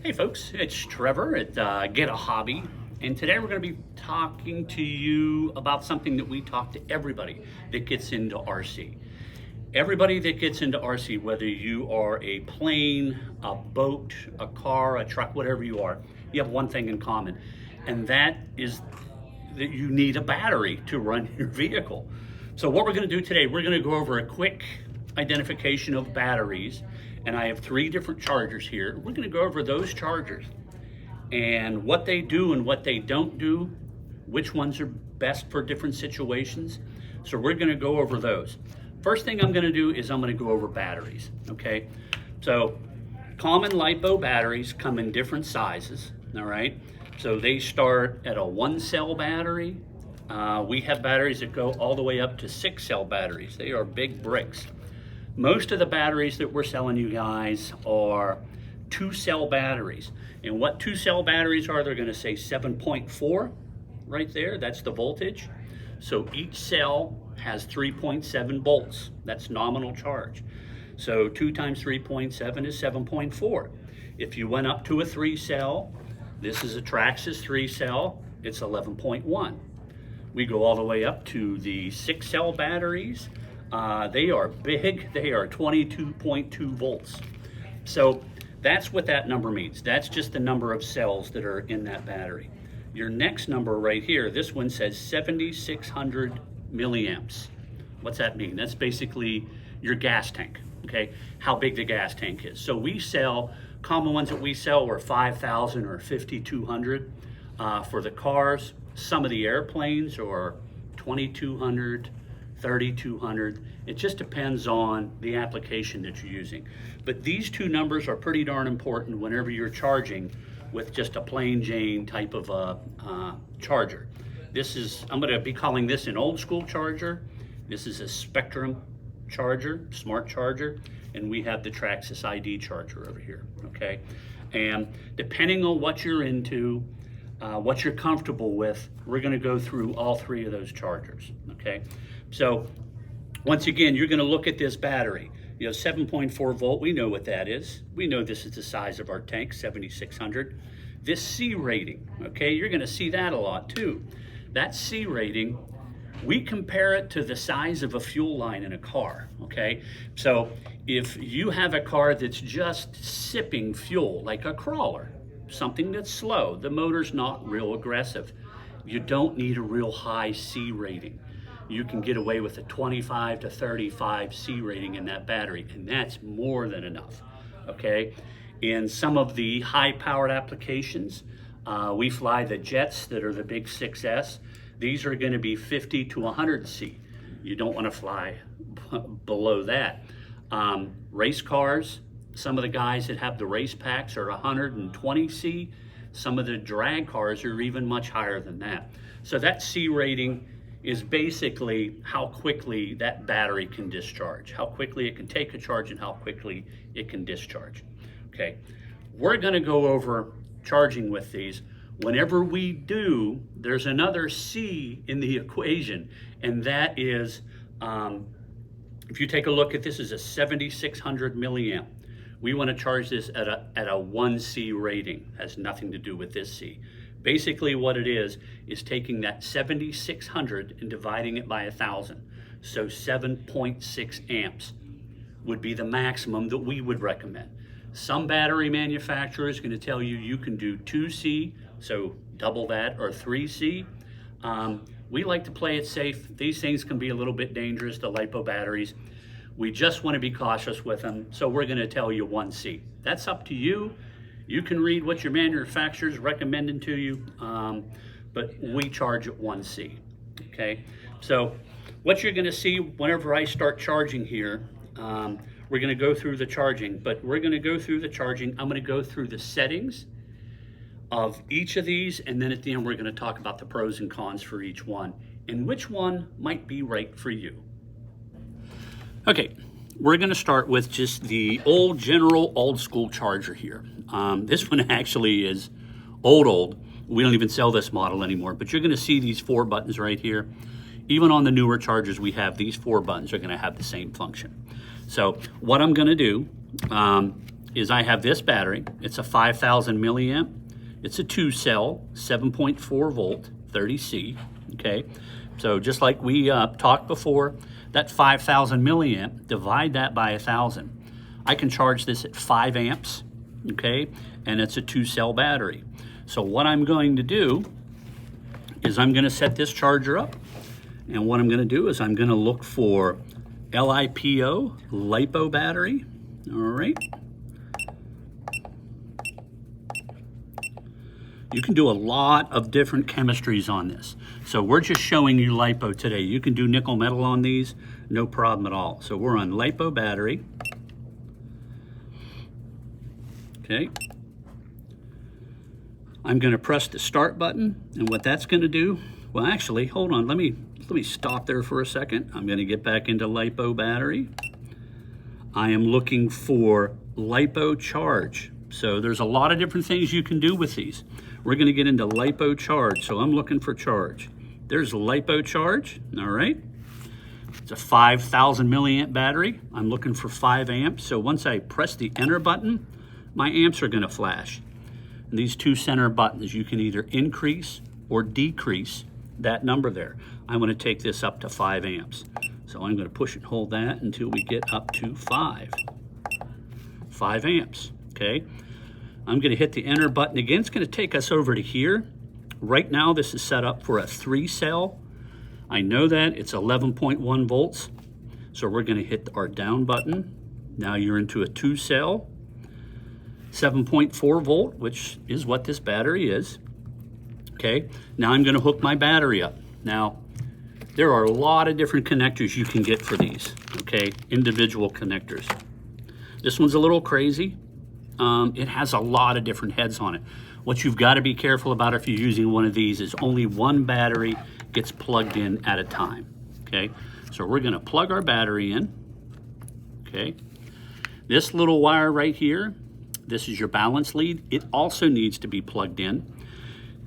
Hey folks, it's Trevor at Get a Hobby, and today we're going to be talking to you about something that we talk to everybody that gets into RC. Everybody that gets into RC, whether you are a plane, a boat, a car, a truck, whatever you are, you have one thing in common, and that is that you need a battery to run your vehicle. So what we're going to do today, we're going to go over a quick identification of batteries, and I have 3 different chargers here. We're going to go over those chargers and what they do and what they don't do, which ones are best for different situations. So we're going to go over those. First thing I'm going to do is I'm going to go over batteries, okay? So common LiPo batteries come in different sizes, all right? So they start at a 1-cell battery. We have batteries that go all the way up to 6-cell batteries. They are big bricks. Most of the batteries that we're selling you guys are 2-cell batteries. And what 2-cell batteries are, they're going to say 7.4 right there. That's the voltage. So each cell has 3.7 volts. That's nominal charge. So 2 times 3.7 is 7.4. If you went up to a 3-cell, this is a Traxxas 3-cell, it's 11.1. We go all the way up to the 6-cell batteries. They are big, they are 22.2 volts. So that's what that number means. That's just the number of cells that are in that battery. Your next number right here, this one says 7,600 milliamps. What's that mean? That's basically your gas tank, okay? How big the gas tank is. So we sell, common ones that we sell are 5,000 or 5,200 for the cars. Some of the airplanes are 2,200. 3,200. It just depends on the application that you're using. But these 2 numbers are pretty darn important whenever you're charging with just a plain Jane type of a charger. This is, I'm going to be calling this an old school charger. This is a Spectrum charger, smart charger, and we have the Traxxas ID charger over here, okay? And depending on what you're into, what you're comfortable with, we're going to go through all 3 of those chargers, okay? So once again, you're going to look at this battery. You know, 7.4 volt, we know what that is. We know this is the size of our tank, 7,600. This C rating, okay, you're going to see that a lot too. That C rating, we compare it to the size of a fuel line in a car, okay? So if you have a car that's just sipping fuel, like a crawler, something that's slow, the motor's not real aggressive, you don't need a real high C rating. You can get away with a 25 to 35 C rating in that battery, and that's more than enough, okay? In some of the high-powered applications, we fly the jets that are the big 6S. These are going to be 50 to 100 C. You don't want to fly below that. Race cars, some of the guys that have the race packs are 120 C. Some of the drag cars are even much higher than that. So that C rating is basically how quickly that battery can discharge, how quickly it can take a charge and how quickly it can discharge. Okay, we're going to go over charging with these. Whenever we do, there's another C in the equation, and that is, if you take a look at this, is a 7,600 milliamp. We want to charge this at a 1C rating. Has nothing to do with this C. Basically what it is taking that 7,600 and dividing it by 1,000. So 7.6 amps would be the maximum that we would recommend. Some battery manufacturers are going to tell you you can do 2C, so double that, or 3C. We like to play it safe. These things can be a little bit dangerous, the LiPo batteries. We just want to be cautious with them, so we're going to tell you 1C. That's up to you. You can read what your manufacturer's recommending to you, but we charge at 1C, okay? So what you're gonna see whenever I start charging here, we're gonna go through the charging, but we're gonna go through the charging. I'm gonna go through the settings of each of these, and then at the end, we're gonna talk about the pros and cons for each one, and which one might be right for you. Okay. We're going to start with just the old school charger here. This one actually is old. We don't even sell this model anymore, but you're going to see these 4 buttons right here. Even on the newer chargers we have, these 4 buttons are going to have the same function. So what I'm going to do, is I have this battery. It's a 5,000 milliamp. It's a 2-cell, 7.4 volt, 30C, okay? So just like we talked before, that 5,000 milliamp, divide that by 1,000. I can charge this at 5 amps, okay? And it's a 2-cell battery. So what I'm going to do is I'm gonna set this charger up, and what I'm gonna do is I'm gonna look for LiPo, LiPo battery, all right? You can do a lot of different chemistries on this. So we're just showing you LiPo today. You can do nickel metal on these, no problem at all. So we're on LiPo battery. Okay. I'm gonna press the start button, and what that's gonna do, well actually, hold on, let me stop there for a second. I'm gonna get back into LiPo battery. I am looking for LiPo charge. So there's a lot of different things you can do with these. We're gonna get into LiPo charge, so I'm looking for charge. There's LiPo charge, all right? It's a 5,000 milliamp battery. I'm looking for 5 amps, so once I press the enter button, my amps are gonna flash. And these two center buttons, you can either increase or decrease that number there. I wanna take this up to 5 amps. So I'm gonna push and hold that until we get up to 5 amps, okay? I'm gonna hit the enter button again. It's gonna take us over to here. Right now, this is set up for a 3-cell. I know that, it's 11.1 volts. So we're gonna hit our down button. Now you're into a 2-cell, 7.4 volt, which is what this battery is. Okay, now I'm gonna hook my battery up. Now, there are a lot of different connectors you can get for these, okay? Individual connectors. This one's a little crazy. It has a lot of different heads on it. What you've got to be careful about if you're using one of these is only one battery gets plugged in at a time, okay? So we're gonna plug our battery in, okay? This little wire right here, this is your balance lead. It also needs to be plugged in.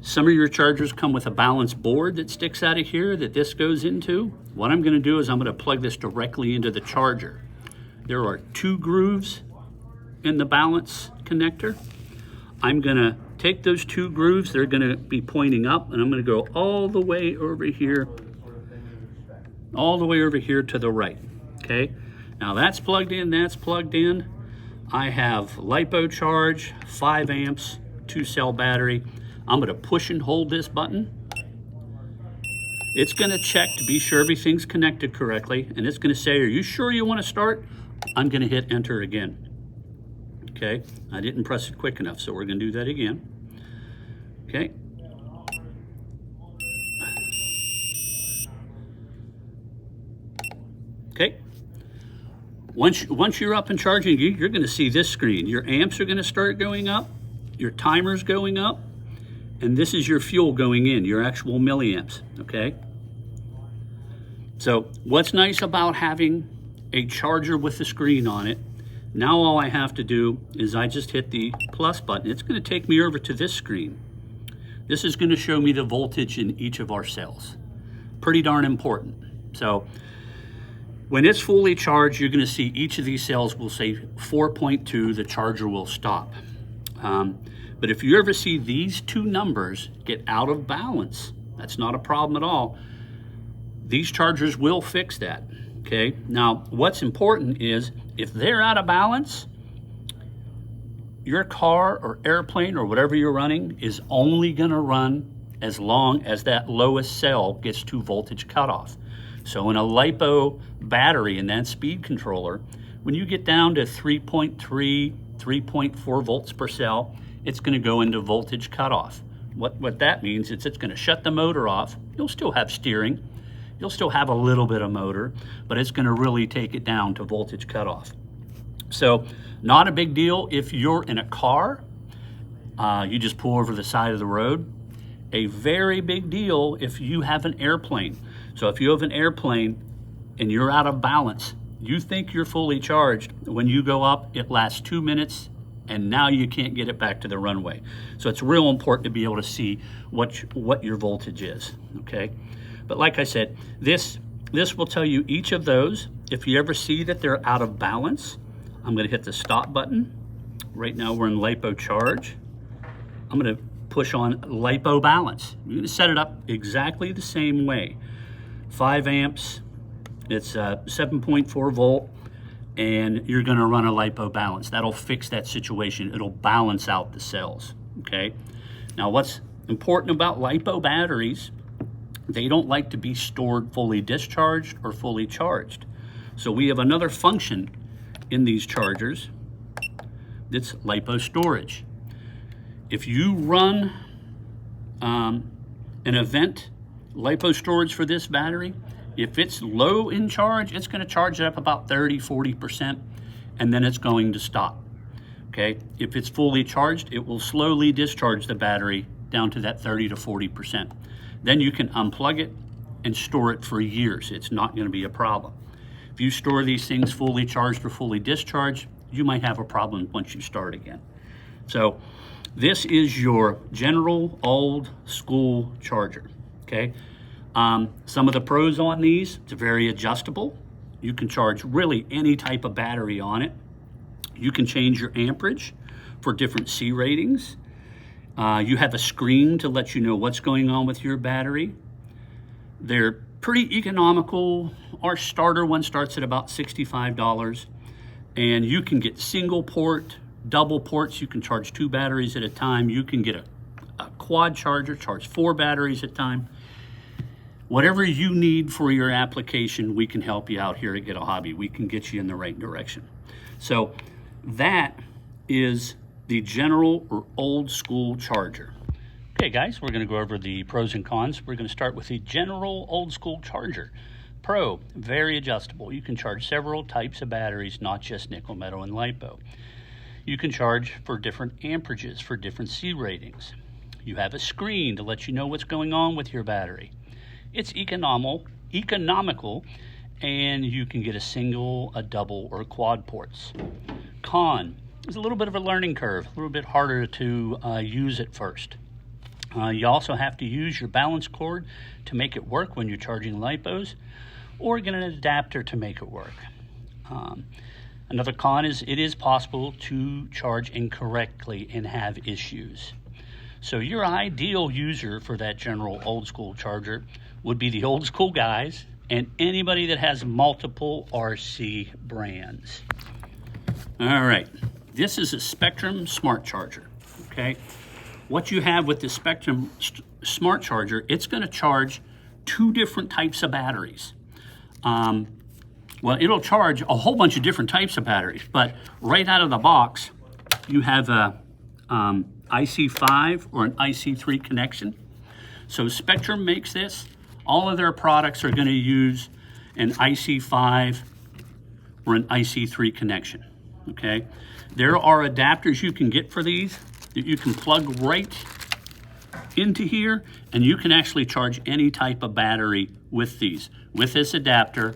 Some of your chargers come with a balance board that sticks out of here that this goes into. What I'm gonna do is I'm gonna plug this directly into the charger. There are 2 grooves in the balance connector. I'm gonna take those 2 grooves, they're gonna be pointing up, and I'm gonna go all the way over here to the right, okay? Now that's plugged in, that's plugged in. I have LiPo charge, 5 amps, 2-cell battery. I'm gonna push and hold this button. It's gonna check to be sure everything's connected correctly, and it's gonna say, are you sure you wanna start? I'm gonna hit enter again. Okay, I didn't press it quick enough, so we're gonna do that again. Okay. Okay. Once you're up and charging, you're gonna see this screen. Your amps are gonna start going up, your timer's going up, and this is your fuel going in, your actual milliamps, okay? So what's nice about having a charger with the screen on it, now all I have to do is I just hit the plus button. It's gonna take me over to this screen. This is gonna show me the voltage in each of our cells. Pretty darn important. So when it's fully charged, you're gonna see each of these cells will say 4.2, the charger will stop. But if you ever see these 2 numbers get out of balance, that's not a problem at all. These chargers will fix that, okay? Now, what's important is if they're out of balance, your car or airplane or whatever you're running is only gonna run as long as that lowest cell gets to voltage cutoff. So in a LiPo battery in that speed controller, when you get down to 3.3, 3.4 volts per cell, it's gonna go into voltage cutoff. What that means is it's gonna shut the motor off. You'll still have steering. You'll still have a little bit of motor, but it's gonna really take it down to voltage cutoff. So not a big deal if you're in a car, you just pull over the side of the road. A very big deal if you have an airplane. So if you have an airplane and you're out of balance, you think you're fully charged. When you go up, it lasts 2 minutes and now you can't get it back to the runway. So it's real important to be able to see what your voltage is, okay? But like I said, this will tell you each of those. If you ever see that they're out of balance, I'm gonna hit the stop button. Right now we're in LiPo charge. I'm gonna push on LiPo balance. You're gonna set it up exactly the same way. 5 amps, it's 7.4 volt, and you're gonna run a LiPo balance. That'll fix that situation. It'll balance out the cells, okay? Now what's important about LiPo batteries, they don't like to be stored fully discharged or fully charged. So we have another function in these chargers that's LiPo storage. If you run an event LiPo storage for this battery, if it's low in charge, it's going to charge it up about 30–40%, and then it's going to stop. Okay, if it's fully charged, it will slowly discharge the battery down to that 30–40%. Then you can unplug it and store it for years. It's not going to be a problem. If you store these things fully charged or fully discharged, you might have a problem once you start again. So this is your general old school charger, okay? Some of the pros on these, it's very adjustable. You can charge really any type of battery on it. You can change your amperage for different C ratings. You have a screen to let you know what's going on with your battery. They're pretty economical. Our starter one starts at about $65, and you can get single port, double ports. You can charge 2 batteries at a time. You can get a quad charger, charge 4 batteries at a time. Whatever you need for your application, we can help you out here at Get a Hobby. We can get you in the right direction. So that is the general or old school charger. Okay guys, we're going to go over the pros and cons. We're going to start with the general old school charger. Pro, very adjustable. You can charge several types of batteries, not just nickel, metal, and LiPo. You can charge for different amperages, for different C ratings. You have a screen to let you know what's going on with your battery. It's economical, and you can get a single, a double, or quad ports. Con, is a little bit of a learning curve, a little bit harder to use at first. You also have to use your balance cord to make it work when you're charging LiPos, or get an adapter to make it work. Another con is it is possible to charge incorrectly and have issues. So your ideal user for that general old school charger would be the old school guys and anybody that has multiple RC brands. All right, this is a Spectrum Smart Charger, okay? What you have with the Spectrum Smart Charger, it's gonna charge 2 different types of batteries. Well, it'll charge a whole bunch of different types of batteries, but right out of the box, you have a IC5 or an IC3 connection. So Spectrum makes this. All of their products are going to use an IC5 or an IC3 connection, okay? There are adapters you can get for these that you can plug right into here, and you can actually charge any type of battery with these. With this adapter,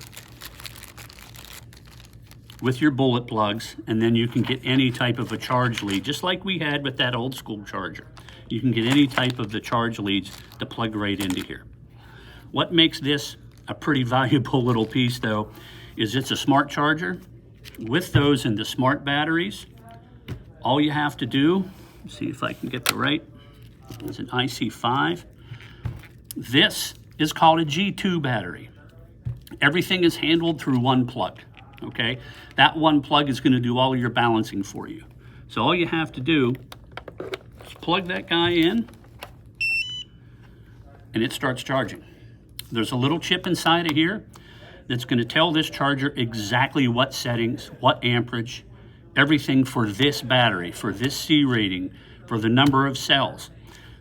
with your bullet plugs, and then you can get any type of a charge lead, just like we had with that old school charger. You can get any type of the charge leads to plug right into here. What makes this a pretty valuable little piece though, is it's a smart charger. With those and the smart batteries, all you have to do, see if I can get the right, is an IC5. This is called a G2 battery. Everything is handled through one plug, okay? That one plug is gonna do all of your balancing for you. So all you have to do is plug that guy in, and it starts charging. There's a little chip inside of here that's gonna tell this charger exactly what settings, what amperage, everything for this battery, for this C rating, for the number of cells.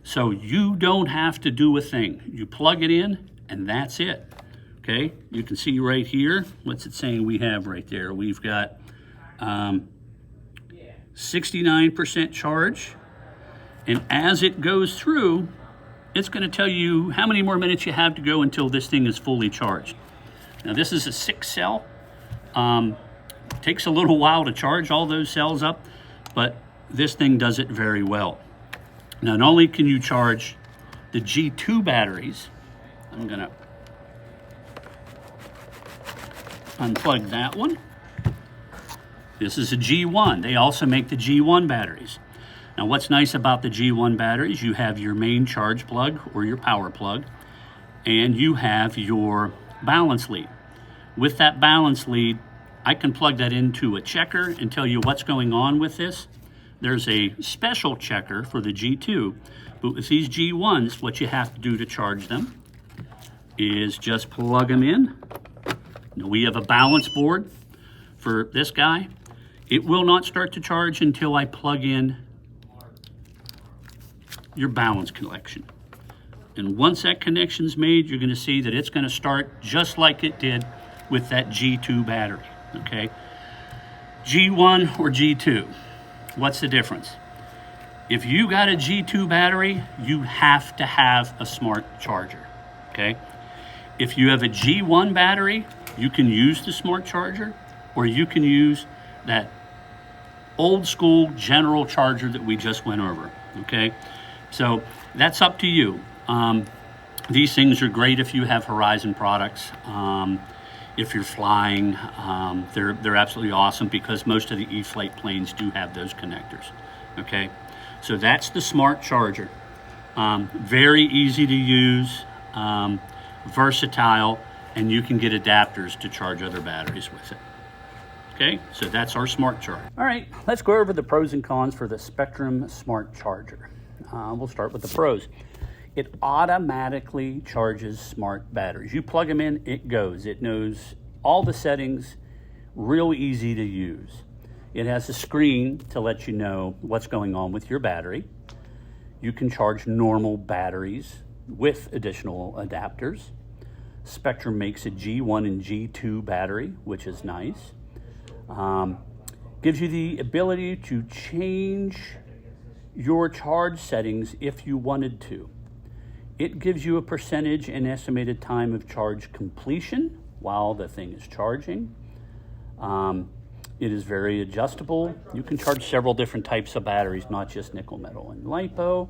So you don't have to do a thing. You plug it in and that's it, okay? You can see right here, what's it saying we have right there? We've got 69% charge, and as it goes through, it's gonna tell you how many more minutes you have to go until this thing is fully charged. Now this is a 6 cell. Takes a little while to charge all those cells up, but this thing does it very well. Not only can you charge the G2 batteries, I'm gonna unplug that one. This is a G1. They also make the G1 batteries. Now what's nice about the G1 batteries, you have your main charge plug or your power plug, and you have your balance lead. With that balance lead, I can plug that into a checker and tell you what's going on with this. There's a special checker for the G2, but with these G1s, what you have to do to charge them is just plug them in. Now we have a balance board for this guy. It will not start to charge until I plug in your balance connection. And once that connection's made, you're gonna see that it's gonna start just like it did with that G2 battery, okay? G1 or G2, what's the difference? If you got a G2 battery, you have to have a smart charger, okay? If you have a G1 battery, you can use the smart charger, or you can use that old school general charger that we just went over, okay? So that's up to you. These things are great if you have Horizon products. If you're flying, they're absolutely awesome because most of the E-flite planes do have those connectors, okay? So that's the smart charger. Very easy to use, versatile, and you can get adapters to charge other batteries with it. Okay, so that's our smart charger. All right, let's go over the pros and cons for the Spectrum Smart Charger. We'll start with the pros. It automatically charges smart batteries. You plug them in, it goes. It knows all the settings, real easy to use. It has a screen to let you know what's going on with your battery. You can charge normal batteries with additional adapters. Spectrum makes a G1 and G2 battery, which is nice. Gives you the ability to change your charge settings if you wanted to. It gives you a percentage and estimated time of charge completion while the thing is charging. It is very adjustable. You can charge several different types of batteries, not just nickel, metal, and LiPo.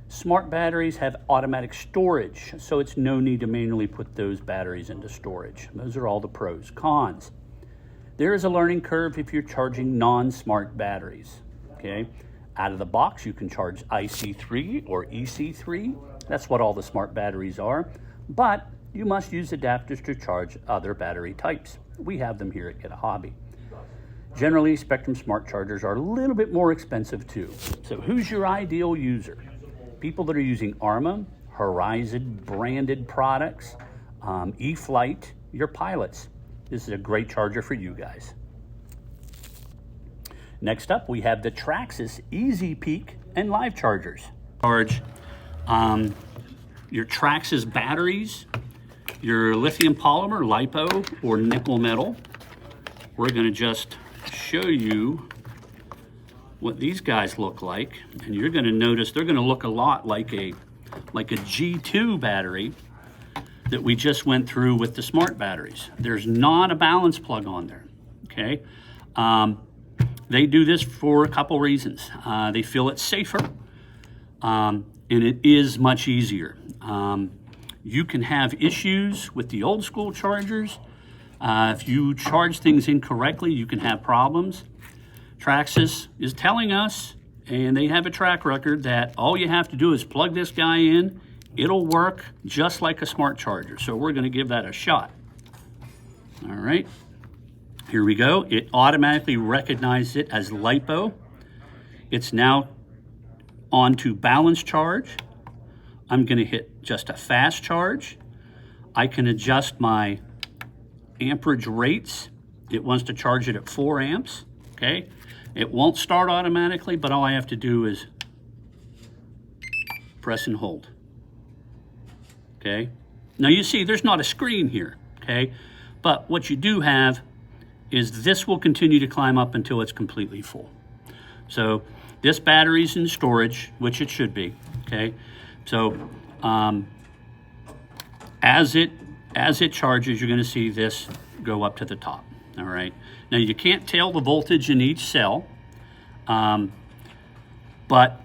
Smart batteries have automatic storage, so it's no need to manually put those batteries into storage. Those are all the pros. Cons. There is a learning curve if you're charging non-smart batteries, okay? Out of the box, you can charge IC3 or EC3. That's what all the smart batteries are, but you must use adapters to charge other battery types. We have them here at Get a Hobby. Generally, Spectrum Smart Chargers are a little bit more expensive too. So who's your ideal user? People that are using Arma, Horizon branded products, E-flite, your pilots. This is a great charger for you guys. Next up, we have the Traxxas Easy Peak and Live Chargers. Charge your Traxxas batteries, your lithium polymer, LiPo, or nickel metal. We're gonna just show you what these guys look like, and you're gonna notice they're gonna look a lot like a G2 battery that we just went through with the smart batteries. There's not a balance plug on there, okay? They do this for a couple reasons. They feel it's safer, and it is much easier. You can have issues with the old school chargers. If you charge things incorrectly, you can have problems. Traxxas is telling us, and they have a track record, that all you have to do is plug this guy in. It'll work just like a smart charger. So we're gonna give that a shot. All right, here we go. It automatically recognized it as LiPo. It's now on to balance charge. I'm gonna hit just a fast charge. I can adjust my amperage rates. It wants to charge it at 4 amps, okay? It won't start automatically, but all I have to do is press and hold, okay? Now you see there's not a screen here, okay? But what you do have is this will continue to climb up until it's completely full. So this battery's in storage, which it should be, okay? So as it charges, you're gonna see this go up to the top, all right? Now you can't tell the voltage in each cell, but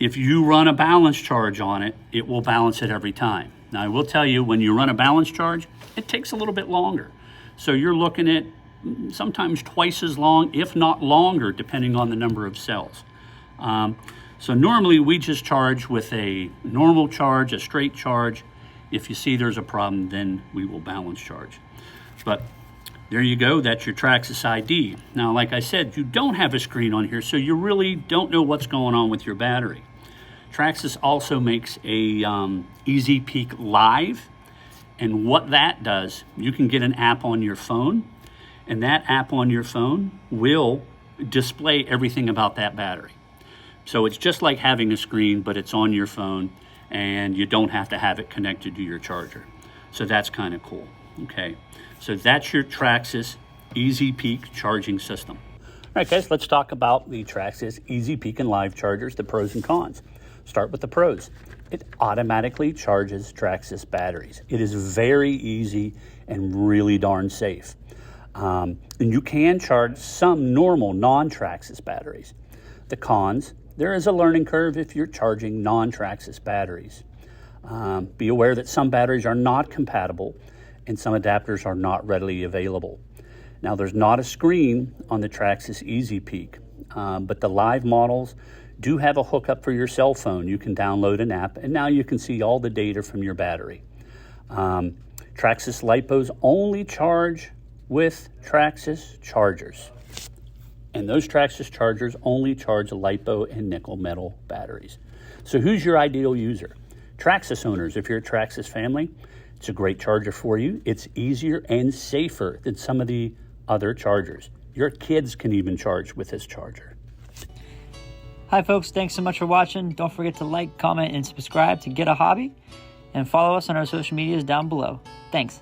if you run a balance charge on it, it will balance it every time. Now I will tell you, when you run a balance charge, it takes a little bit longer. So you're looking at sometimes twice as long, if not longer, depending on the number of cells. So normally we just charge with a normal charge, a straight charge. If you see there's a problem, then we will balance charge. But there you go, that's your Traxxas ID. Now, like I said, you don't have a screen on here, so you really don't know what's going on with your battery. Traxxas also makes a Easy Peek Live, and what that does, you can get an app on your phone, and that app on your phone will display everything about that battery. So it's just like having a screen, but it's on your phone, and you don't have to have it connected to your charger. So that's kind of cool, okay? So that's your Traxxas Easy Peek charging system. All right, guys, let's talk about the Traxxas Easy Peek and Live chargers, the pros and cons. Start with the pros. It automatically charges Traxxas batteries. It is very easy and really darn safe. And you can charge some normal non-Traxxas batteries. The cons, there is a learning curve if you're charging non-Traxxas batteries. Be aware that some batteries are not compatible and some adapters are not readily available. Now, there's not a screen on the Traxxas Easy Peek, but the Live models do have a hookup for your cell phone. You can download an app, and now you can see all the data from your battery. Traxxas LiPos only charge with Traxxas chargers. And those Traxxas chargers only charge LiPo and nickel metal batteries. So who's your ideal user? Traxxas owners. If you're a Traxxas family, it's a great charger for you. It's easier and safer than some of the other chargers. Your kids can even charge with this charger. Hi folks, thanks so much for watching. Don't forget to like, comment, and subscribe to Get a Hobby. And follow us on our social medias down below. Thanks.